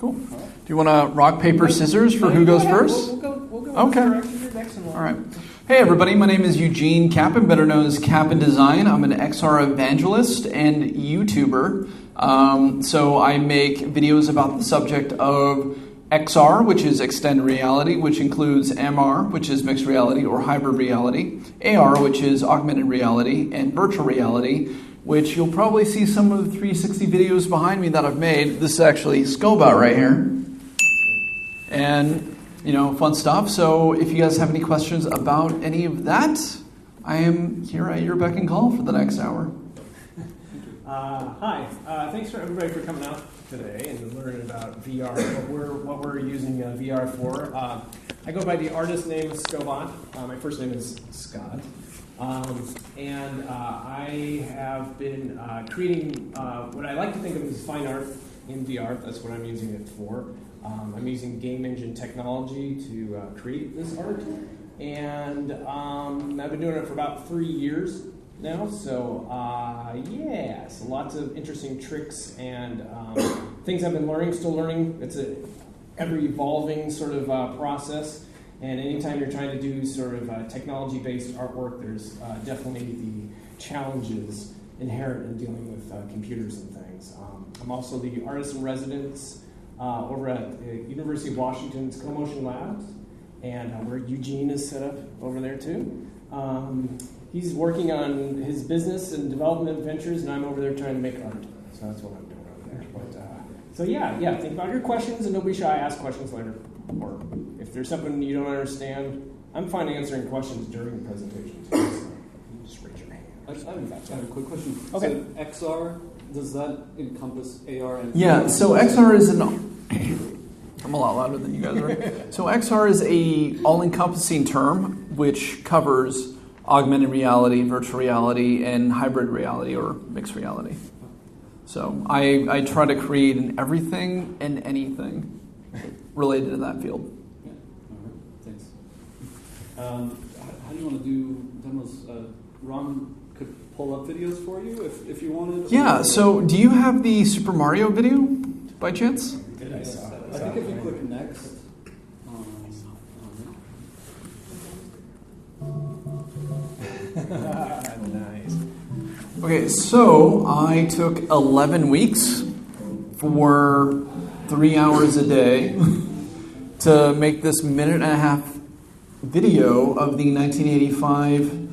Cool. Do you want to rock, paper, scissors for who goes first? We'll go Okay. All right. Hey, everybody. My name is Eugene Capon, better known as Capon Design. I'm an XR evangelist and YouTuber. So I make videos about the subject of XR, which is extended reality, which includes MR, which is mixed reality or hybrid reality, AR, which is augmented reality, and virtual reality, which you'll probably see some of the 360 videos behind me that I've made. This is actually Scobot right here. And, fun stuff. So if you guys have any questions about any of that, I am here at your beck and call for the next hour. Hi. Thanks for everybody for coming out today and learning about VR, what we're using VR for. I go by the artist name Scobot. My first name is Scott. And I have been creating what I like to think of as fine art in VR. That's what I'm using it for. I'm using game engine technology to create this art. And I've been doing it for about 3 years now. So, so lots of interesting tricks and things I've been learning, still learning. It's a ever-evolving sort of process. And anytime you're trying to do sort of technology-based artwork, there's definitely the challenges inherent in dealing with computers and things. I'm also the artist in residence over at the University of Washington's Co-Motion Labs, and where Eugene is set up over there too. He's working on his business and development ventures, and I'm over there trying to make art. So that's what I'm doing over there. But, think about your questions, and don't be shy. Ask questions later. Or if there's something you don't understand, I'm fine answering questions during the presentation. So just raise your hand. I have a quick question. Okay. So XR, does that encompass AR and VR? Yeah, so XR is I'm a lot louder than you guys are. So XR is a all-encompassing term which covers augmented reality, virtual reality, and hybrid reality or mixed reality. So I try to create an everything and anything related to that field. Yeah. All right. Thanks. How do you want to do demos? Ron could pull up videos for you if you wanted. Yeah. So do you have the Super Mario video by chance? I think if you click next. Nice. Okay, so I took 11 weeks for 3 hours a day to make this minute-and-a-half video of the 1985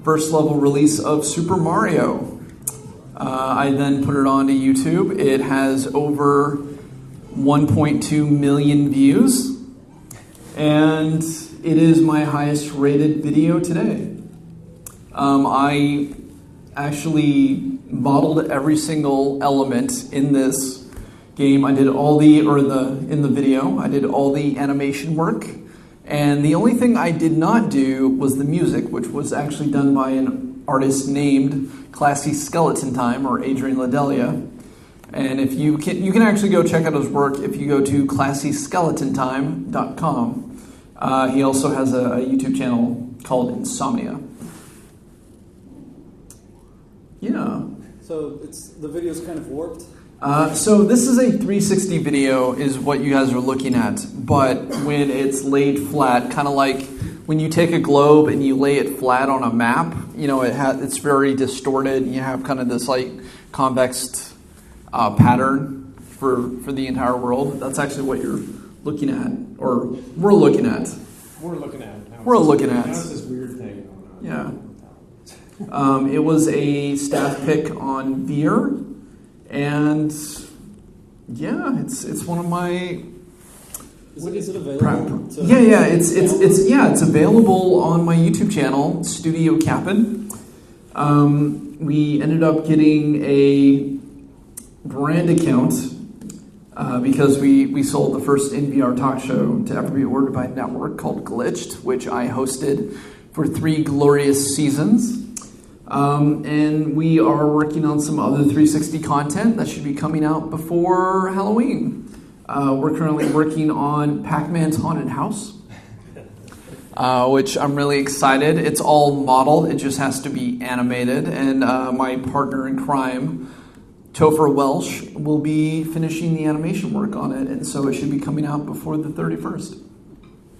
first level release of Super Mario. I then put it onto YouTube. It has over 1.2 million views, and it is my highest rated video today. I actually modeled every single element in this game. I did in the video, I did all the animation work, and the only thing I did not do was the music, which was actually done by an artist named Classy Skeleton Time, or Adrian Ladelia. And if you can actually go check out his work if you go to classyskeletontime.com. He also has a YouTube channel called Insomnia. Yeah. So the video's kind of warped. So this is a 360 video is what you guys are looking at, but when it's laid flat, kind of like when you take a globe and you lay it flat on a map, it's very distorted. You have kind of this like convex pattern for the entire world. That's actually what you're looking at, or we're looking at. We're looking at. Now it's this weird thing going on. Yeah. It was a staff pick on Veer, and yeah, it's one of my. Is it available? It's available on my YouTube channel, Studio Capon. We ended up getting a brand account because we sold the first NVR talk show to ever be ordered by a network called Glitched, which I hosted for 3 glorious seasons. And we are working on some other 360 content that should be coming out before Halloween. We're currently working on Pac-Man's Haunted House, which I'm really excited. It's all modeled. It just has to be animated. And my partner in crime Topher Welsh will be finishing the animation work on it, and so it should be coming out before the 31st.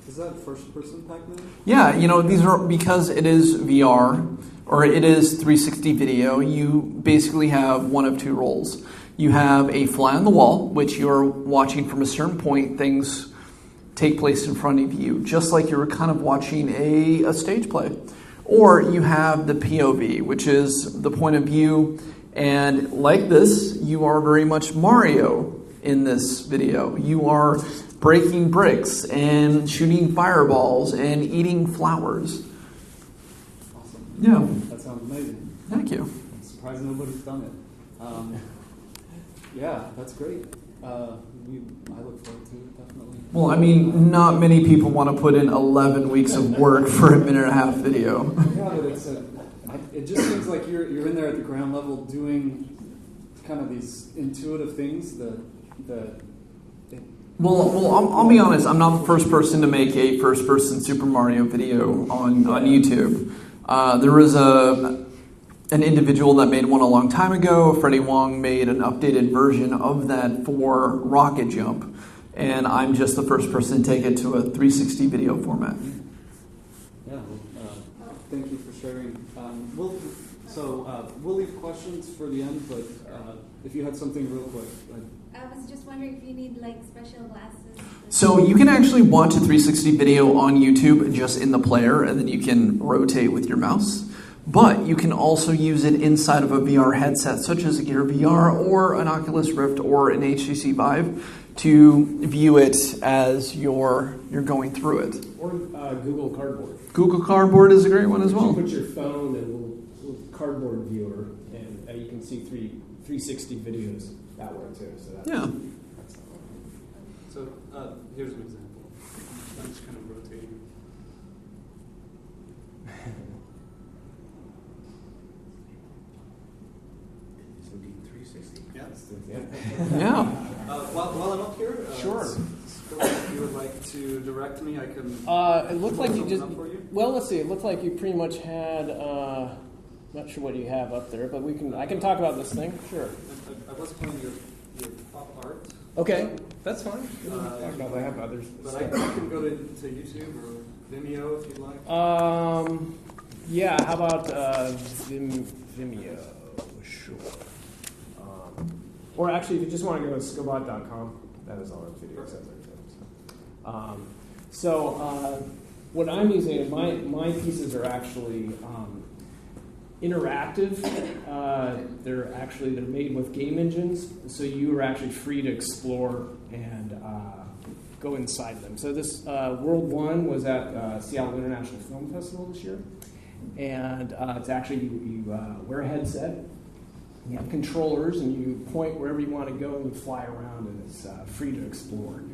Is that first-person Pac-Man? Yeah, these are, because it is VR, or it is 360 video, you basically have one of two roles. You have a fly on the wall, which you're watching from a certain point, things take place in front of you, just like you're kind of watching a stage play. Or you have the POV, which is the point of view, and like this, you are very much Mario in this video. You are breaking bricks and shooting fireballs and eating flowers. Awesome. Yeah. That sounds amazing. Thank you. I'm surprised nobody's done it. Yeah, that's great. I look forward to it, definitely. Well, I mean, not many people want to put in 11 weeks of work for a minute and a half video. Yeah, but it just seems like you're in there at the ground level doing kind of these intuitive things that Well, I'll be honest. I'm not the first person to make a first-person Super Mario video on YouTube. There was an individual that made one a long time ago. Freddie Wong made an updated version of that for Rocket Jump, and I'm just the first person to take it to a 360 video format. Yeah, well, thank you for sharing. We'll leave questions for the end, but if you had something real quick. I was just wondering if you need special glasses. So you can actually watch a 360 video on YouTube just in the player, and then you can rotate with your mouse. But you can also use it inside of a VR headset, such as a Gear VR or an Oculus Rift or an HTC Vive, to view it as you're going through it. Or Google Cardboard. Google Cardboard is a great one as well. You put your phone and a little cardboard viewer, and you can see 360 videos that way too. So that's, Yeah. So here's an example. I'm just kind of rotating. Yeah. While I'm up here, Sure. If you would like to direct me, I can. It looked like you just. For you? Well, let's see. It looked like you pretty much had. Not sure what you have up there, but I can talk about this thing. Sure. I was playing your pop art. Okay, that's fine. I have others. But I can go to YouTube or Vimeo if you'd like. Yeah. How about Vimeo? Sure. Or actually, if you just want to go to scobot.com, that is all our videos out there. So what I'm using, my pieces are actually interactive. They're made with game engines, so you are actually free to explore and go inside them. So this World 1 was at Seattle International Film Festival this year, and it's actually you wear a headset. You have controllers, and you point wherever you want to go, and you fly around, and it's free to explore.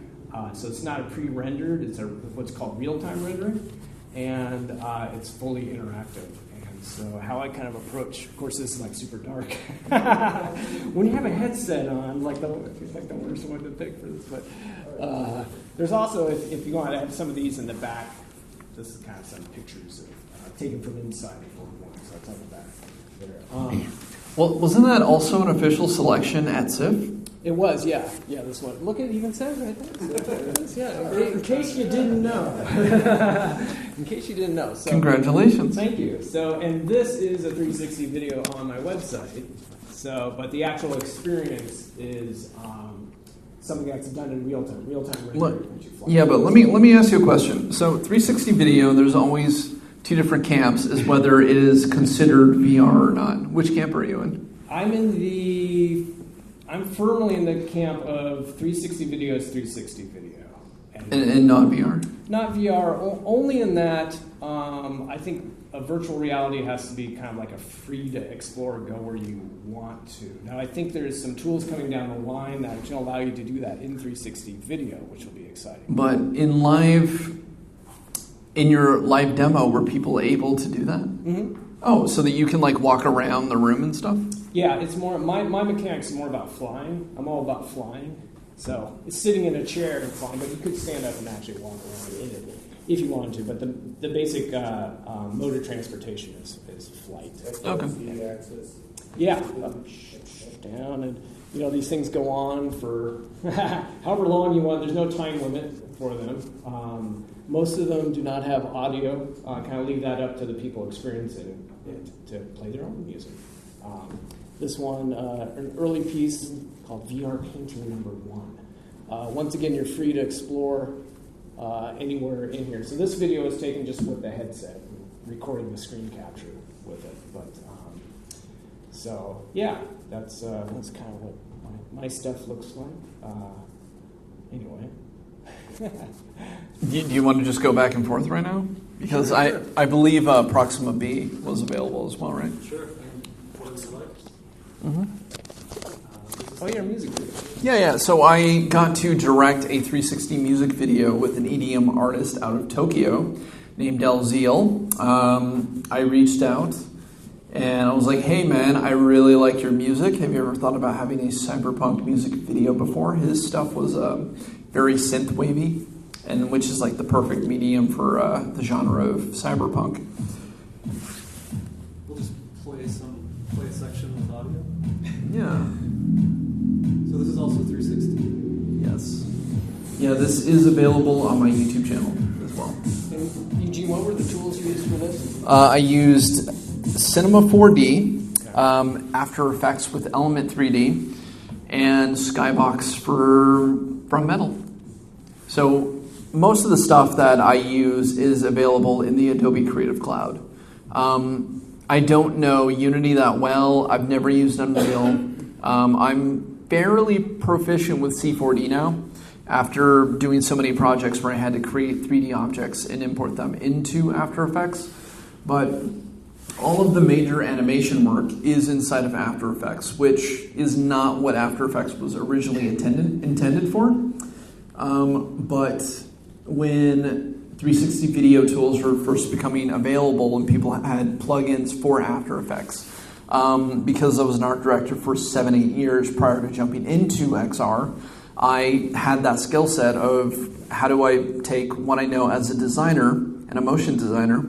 So it's not a pre-rendered; it's what's called real-time rendering, and it's fully interactive. And so how I kind of approach, of course, this is like super dark. When you have a headset on, it's like the worst one to pick for this. But there's also, if you want to have some of these in the back, this is kind of some pictures taken from inside of World 1. So it's on the back there. Well, wasn't that also an official selection at SIF? It was, yeah. Yeah, this one. Look, it even says right there. Yeah, in case you didn't know. In case you didn't know. So, congratulations. Thank you. So, and this is a 360 video on my website. So, but the actual experience is something that's done in real time rendering. Yeah, but let me ask you a question. So 360 video, there's always two different camps as whether it is considered VR or not. Which camp are you in? I'm firmly in the camp of 360 video is 360 video. And not VR? Not VR, only in that I think a virtual reality has to be kind of like a free to explore, go where you want to. Now I think there's some tools coming down the line that can allow you to do that in 360 video, which will be exciting. But in your live demo, were people able to do that? Mm-hmm. Oh, so that you can walk around the room and stuff? Yeah, it's more my mechanics are more about flying. I'm all about flying. So it's sitting in a chair and flying, but you could stand up and actually walk around in it if you wanted to. But the basic mode of transportation is flight. Okay. Yeah. stuff down, and these things go on for however long you want. There's no time limit for them. Most of them do not have audio. Kind of leave that up to the people experiencing it to play their own music. This one, an early piece called VR Painting Number 1. Once again, you're free to explore anywhere in here. So this video is taken just with the headset, recording the screen capture with it. But so yeah, that's kind of what my stuff looks like. Anyway. Do you want to just go back and forth right now? Because Sure. I believe Proxima B was available as well, right? Sure. What is select? Oh, yeah, music video. Yeah. So I got to direct a 360 music video with an EDM artist out of Tokyo named Elzeal. I reached out and I was like, hey man, I really like your music. Have you ever thought about having a cyberpunk music video before? His stuff was very synth wavy, and which is like the perfect medium for the genre of cyberpunk. We'll just play a section with audio. Yeah. So this is also 360. Yes. Yeah, this is available on my YouTube channel as well. And Eugene, what were the tools you used for this? I used Cinema 4D, After Effects with Element 3D, and Skybox from Metal. So most of the stuff that I use is available in the Adobe Creative Cloud. I don't know Unity that well. I've never used Unreal. I'm fairly proficient with C4D now, after doing so many projects where I had to create 3D objects and import them into After Effects. But all of the major animation work is inside of After Effects, which is not what After Effects was originally intended for. But when 360 video tools were first becoming available and people had plugins for After Effects, because I was an art director for 7-8 years prior to jumping into XR, I had that skill set of how do I take what I know as a designer and a motion designer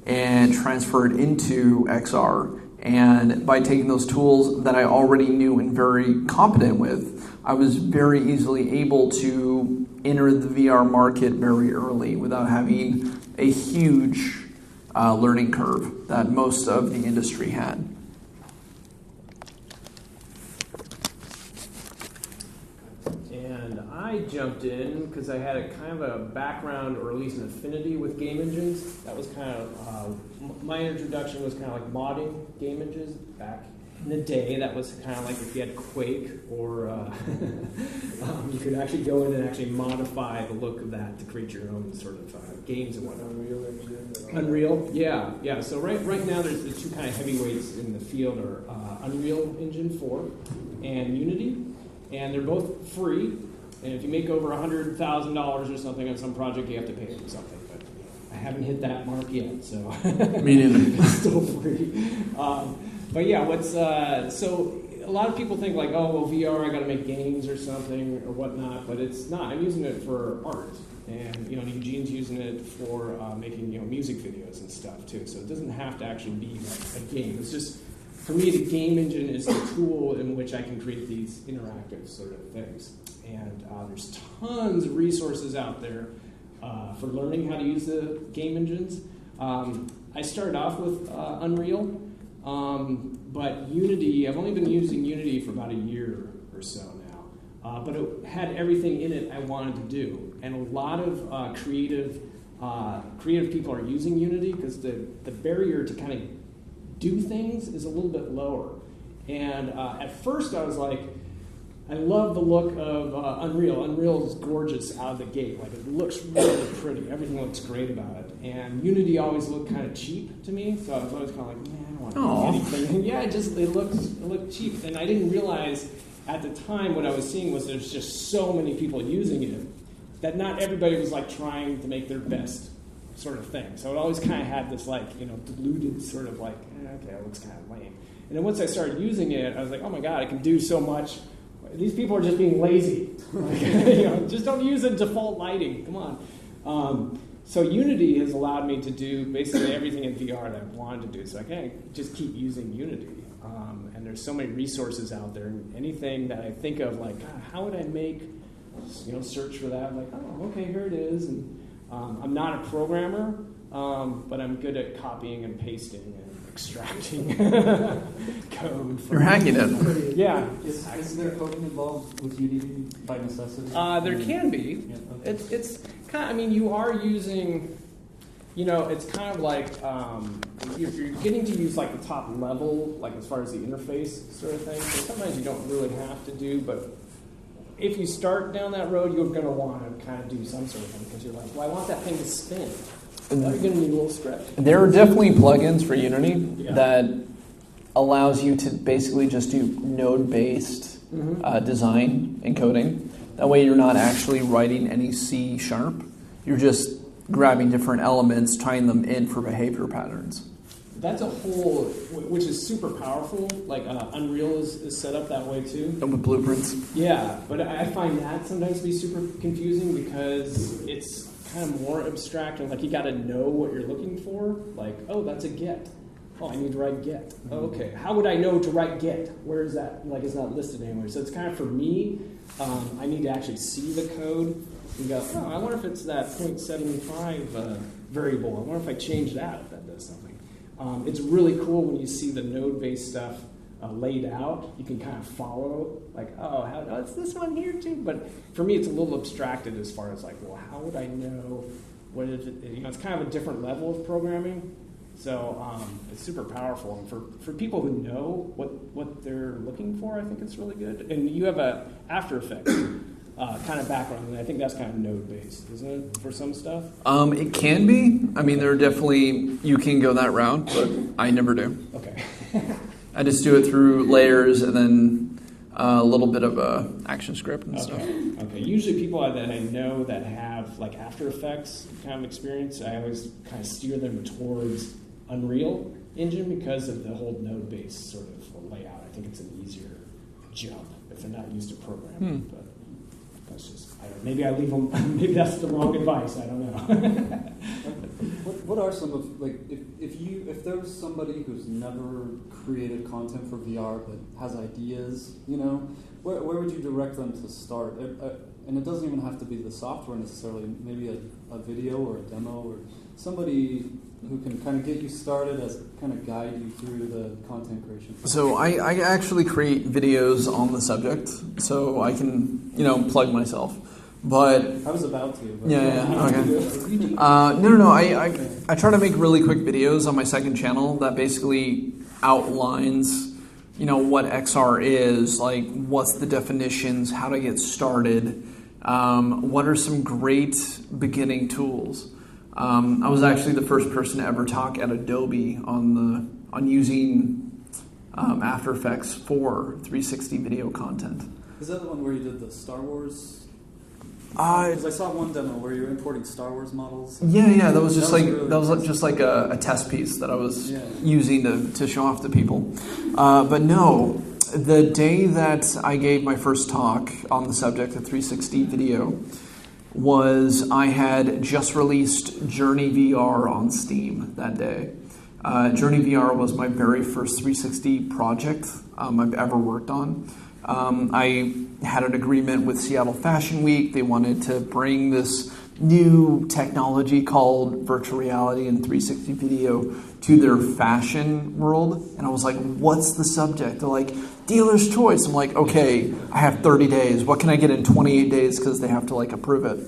and transfer it into XR. And by taking those tools that I already knew and very competent with, I was very easily able to enter the VR market very early without having a huge learning curve that most of the industry had. And I jumped in because I had a kind of a background, or at least an affinity with game engines. That was kind of, my introduction was kind of like modding game engines back in the day. That was kind of like if you had Quake, or you could actually go in and actually modify the look of that to create your own sort of games and whatnot. Unreal, yeah. So right now there's the two kind of heavyweights in the field are Unreal Engine 4 and Unity. And they're both free, and if you make over $100,000 or something on some project, you have to pay them something. But I haven't hit that mark yet, so Me neither. it's still free. But yeah, so a lot of people think like, oh, well, VR, I got to make games or something or whatnot, but it's not. I'm using it for art, and Eugene's using it for making music videos and stuff too. So it doesn't have to actually be like a game. It's just, for me, the game engine is the tool in which I can create these interactive sort of things. And there's tons of resources out there for learning how to use the game engines. I started off with Unreal, but Unity, I've only been using Unity for about a year or so now. But it had everything in it I wanted to do. And a lot of creative people are using Unity because the barrier to kind of do things is a little bit lower. And at first I was like, I love the look of Unreal. Unreal is gorgeous out of the gate. Like, it looks really pretty. Everything looks great about it. And Unity always looked kind of cheap to me, so I was always kind of like, man, I don't want to do anything. And yeah, it looked cheap. And I didn't realize at the time what I was seeing was there's just so many people using it that not everybody was like trying to make their best sort of thing. So it always kind of had this like, diluted sort of like, okay, it looks kind of lame. And then once I started using it, I was like, oh my God, I can do so much. These people are just being lazy. Like, just don't use the default lighting. Come on. So Unity has allowed me to do basically everything in VR that I wanted to do. So I can just keep using Unity. and there's so many resources out there. And anything that I think of, like, God, how would I make, search for that? I'm like, oh, okay, here it is. And I'm not a programmer, but I'm good at copying and pasting and extracting code. You're hacking it. Yeah. Is there coding involved with Unity by necessity? There can be. Yeah, okay. It's kind of, you are using, it's kind of like you're getting to use like the top level, like as far as the interface sort of thing. So sometimes you don't really have to do, but if you start down that road, you're going to want to kind of do some sort of thing because you're like, well, I want that thing to spin. You're going to need a little script. There are definitely plugins for Unity Yeah. that allows you to basically just do node-based design and coding. That way you're not actually writing any C#. You're just grabbing different elements, tying them in for behavior patterns. That's a whole, which is super powerful. Like Unreal is set up that way too. And with blueprints. Yeah, but I find that sometimes to be super confusing because it's kind of more abstract and like you got to know what you're looking for. Like, oh, that's a get. Oh, I need to write get. Oh, okay. How would I know to write get? Where is that? Like, it's not listed anywhere. So it's kind of for me. I need to actually see the code and go, oh, I wonder if it's that 0.75 variable. I wonder if I change that, if that does something. It's really cool when you see the node-based stuff laid out. You can kind of follow, like, oh, it's this one here too. But for me, it's a little abstracted as far as like, well, how would I know what is it? It's kind of a different level of programming. So it's super powerful. And for people who know what they're looking for, I think it's really good. And you have a After Effects kind of background, and I think that's kind of node-based, isn't it, for some stuff? It can be. There are definitely, you can go that route, but I never do. Okay. I just do it through layers and then a little bit of a action script and stuff. Okay. Usually people that I know that have like After Effects kind of experience, I always kind of steer them towards Unreal Engine because of the whole node-based sort of layout. I think it's an easier jump if they're not used to programming. But that's just, I don't know, maybe I leave them. Maybe that's the wrong advice. I don't know. What are some of, like, if there was somebody who's never created content for VR but has ideas, where would you direct them to start? And it doesn't even have to be the software necessarily. Maybe a video or a demo or somebody who can kind of get you started as kind of guide you through the content creation process. So I actually create videos on the subject, so I can plug myself. But I was about to. But okay. No. I try to make really quick videos on my second channel that basically outlines, what XR is, like what's the definitions, how to get started, what are some great beginning tools. I was actually the first person to ever talk at Adobe on using After Effects for 360 video content. Is that the one where you did the Star Wars? Because I saw one demo where you were importing Star Wars models. Yeah. That was just like a test piece that I was using to show off to people. But no, the day that I gave my first talk on the subject of 360 video was I had just released Journey VR on Steam that day. Journey VR was my very first 360 project I've ever worked on. I had an agreement with Seattle Fashion Week. They wanted to bring this new technology called virtual reality and 360 video to their fashion world. And I was like, what's the subject? They're like, dealer's choice. I'm like, okay, I have 30 days. What can I get in 28 days? Because they have to approve it.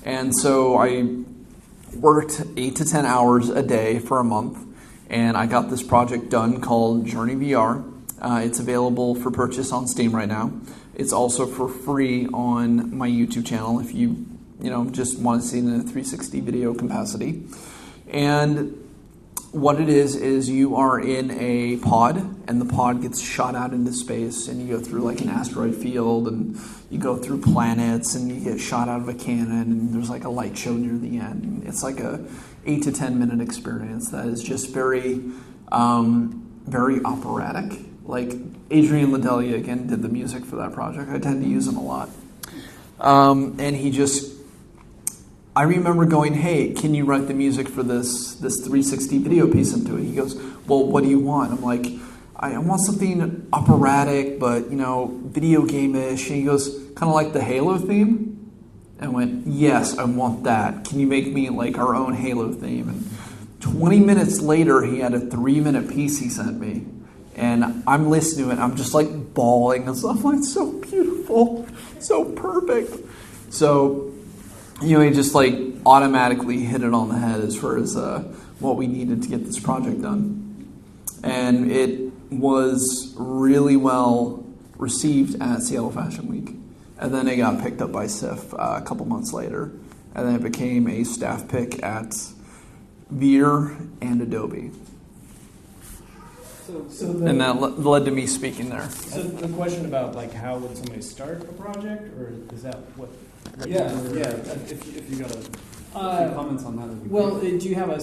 And so I worked 8 to 10 hours a day for a month. And I got this project done called Journey VR. It's available for purchase on Steam right now. It's also for free on my YouTube channel if you just want to see it in a 360 video capacity. And what it is you are in a pod, and the pod gets shot out into space, and you go through an asteroid field, and you go through planets, and you get shot out of a cannon, and there's a light show near the end. It's like a 8 to 10 minute experience that is just very, very operatic. Adrian Ladelia, again, did the music for that project. I tend to use him a lot. And I remember going, hey, can you write the music for this 360 video piece into it? He goes, well, what do you want? I'm like, I want something operatic, but, video game-ish. And he goes, kind of like the Halo theme? And I went, yes, I want that. Can you make me like our own Halo theme? And 20 minutes later, he had a 3-minute piece he sent me. And I'm listening to it, I'm just like bawling and stuff. Like, so beautiful, so perfect. So, he just like automatically hit it on the head as far as what we needed to get this project done. And it was really well received at Seattle Fashion Week. And then it got picked up by SIF a couple months later. And then it became a staff pick at Veer and Adobe. And that led to me speaking there. So the question about like how would somebody start a project, or is that what? Yeah. If you got a few comments on that. Well, do you have a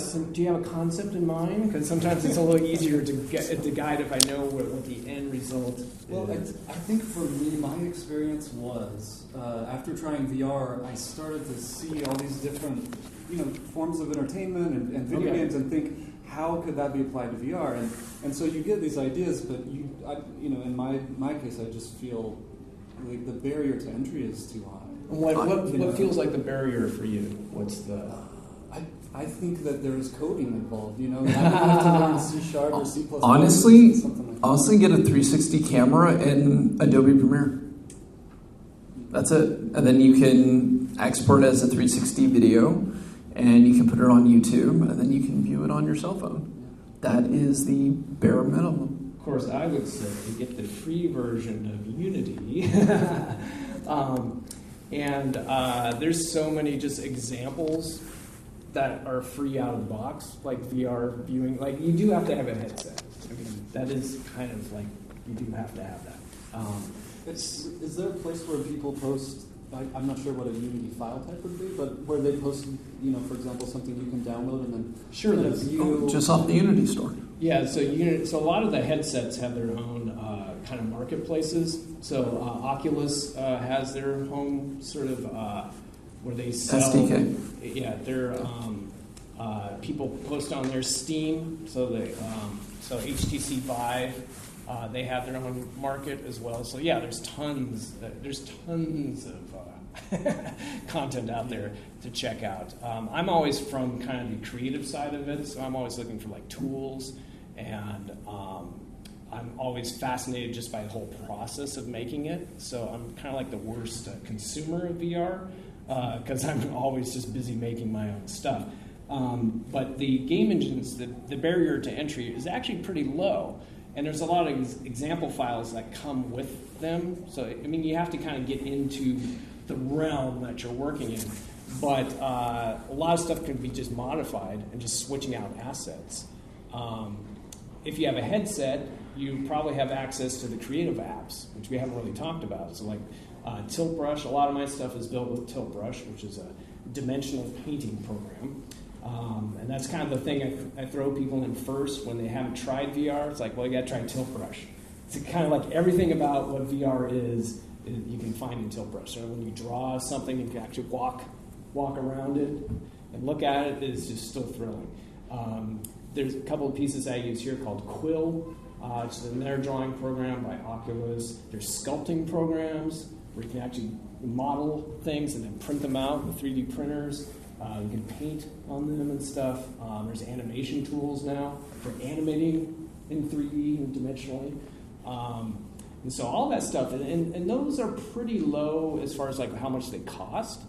concept in mind? Because sometimes it's a little easier to guide if I know what the end result is. Well, I think for me, my experience was after trying VR, I started to see all these different forms of entertainment and video games, and think, how could that be applied to VR? And so you get these ideas, but in my case, I just feel like the barrier to entry is too high. What feels like the barrier for you? What's the? I think that there's coding involved. I don't have to learn C# or C++. Honestly, something like that. get a 360 camera in Adobe Premiere. That's it. And then you can export it as a 360 video, and you can put it on YouTube, and then you can view it on your cell phone. That is the bare minimum. Of course, I would say get the free version of Unity. And there's so many just examples that are free out of the box, like VR viewing. Like, you do have to have a headset. I mean, that is kind of like, you do have to have that. Is there a place where people post, I'm not sure what a Unity file type would be, but where they post, for example, something you can download and then sure, view? Just off the Unity store. Yeah, so a lot of the headsets have their own kind of marketplaces. So Oculus has their home sort of where they sell SDK. Yeah, their people post on their Steam. So so HTC Vive, they have their own market as well. So yeah, there's tons of content out there to check out. I'm always from kind of the creative side of it, so I'm always looking for like tools, and I'm always fascinated just by the whole process of making it. So I'm kind of like the worst consumer of VR because I'm always just busy making my own stuff. But the game engines, the barrier to entry is actually pretty low. And there's a lot of example files that come with them. So, I mean, you have to kind of get into the realm that you're working in. But a lot of stuff can be just modified and just switching out assets. If you have a headset, you probably have access to the creative apps, which we haven't really talked about. So like Tilt Brush, a lot of my stuff is built with Tilt Brush, which is a dimensional painting program. And that's kind of the thing I throw people in first when they haven't tried VR. It's like, well, you got to try Tilt Brush. It's kind of like everything about what VR is you can find in Tilt Brush. So when you draw something, you can actually walk around it and look at it. It's just still thrilling. There's a couple of pieces I use here called Quill. It's another drawing program by Oculus. There's sculpting programs where you can actually model things and then print them out with 3D printers. You can paint on them and stuff. There's animation tools now for animating in 3D and dimensionally. And so all that stuff, and those are pretty low as far as like how much they cost,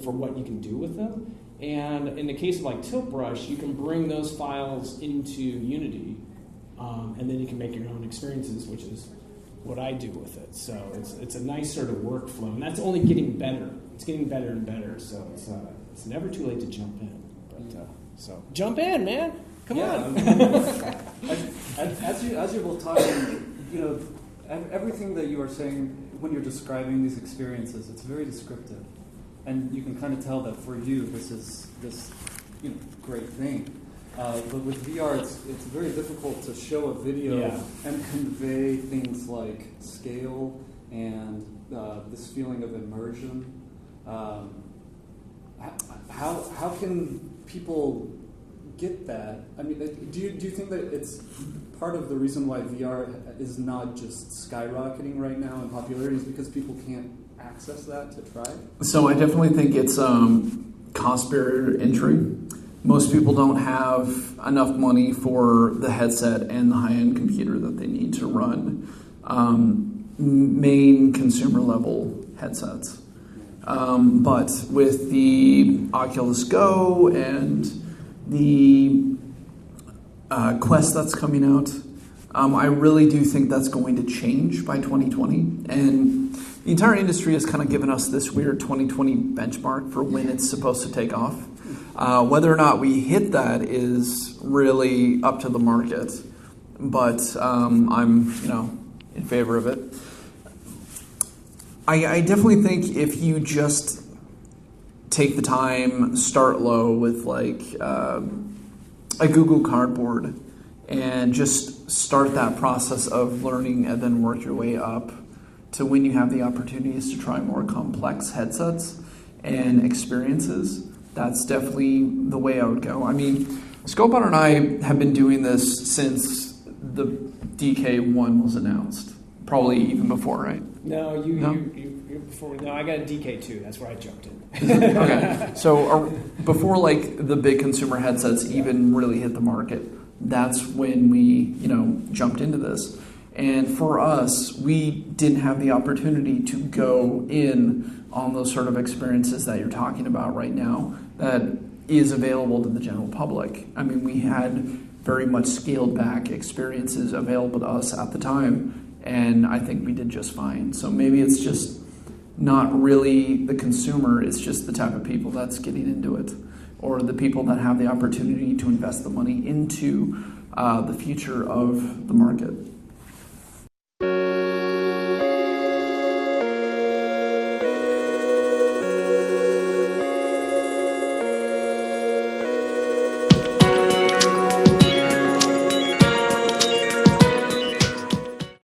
for what you can do with them. And in the case of like Tilt Brush, you can bring those files into Unity, and then you can make your own experiences, which is what I do with it. So it's a nice sort of workflow, and that's only getting better. It's getting better and better. So it's never too late to jump in. But so jump in, man. Come on. As you're both talking, everything that you are saying when you're describing these experiences, it's very descriptive, and you can kind of tell that for you, this is this great thing. But with VR, it's very difficult to show a video and convey things like scale and this feeling of immersion. How can people get that. I mean, do you think that it's part of the reason why VR is not just skyrocketing right now in popularity is because people can't access that to try? So I definitely think it's cost barrier to entry. Most people don't have enough money for the headset and the high-end computer that they need to run main consumer level headsets. But with the Oculus Go and the Quest that's coming out, I really do think that's going to change by 2020. And the entire industry has kind of given us this weird 2020 benchmark for when it's supposed to take off. Whether or not we hit that is really up to the market. But I'm, in favor of it. I definitely think if you just take the time, start low with like a Google Cardboard and just start that process of learning and then work your way up to when you have the opportunities to try more complex headsets and experiences, that's definitely the way I would go. I mean, Scobot and I have been doing this since the DK1 was announced, probably even before, right? No, you before. No, I got a DK2. That's where I jumped in. Okay, so before like the big consumer headsets even really hit the market, that's when we jumped into this. And for us, we didn't have the opportunity to go in on those sort of experiences that you're talking about right now that is available to the general public. I mean, we had very much scaled back experiences available to us at the time, and I think we did just fine. So maybe it's just not really the consumer, it's just the type of people that's getting into it, or the people that have the opportunity to invest the money into the future of the market.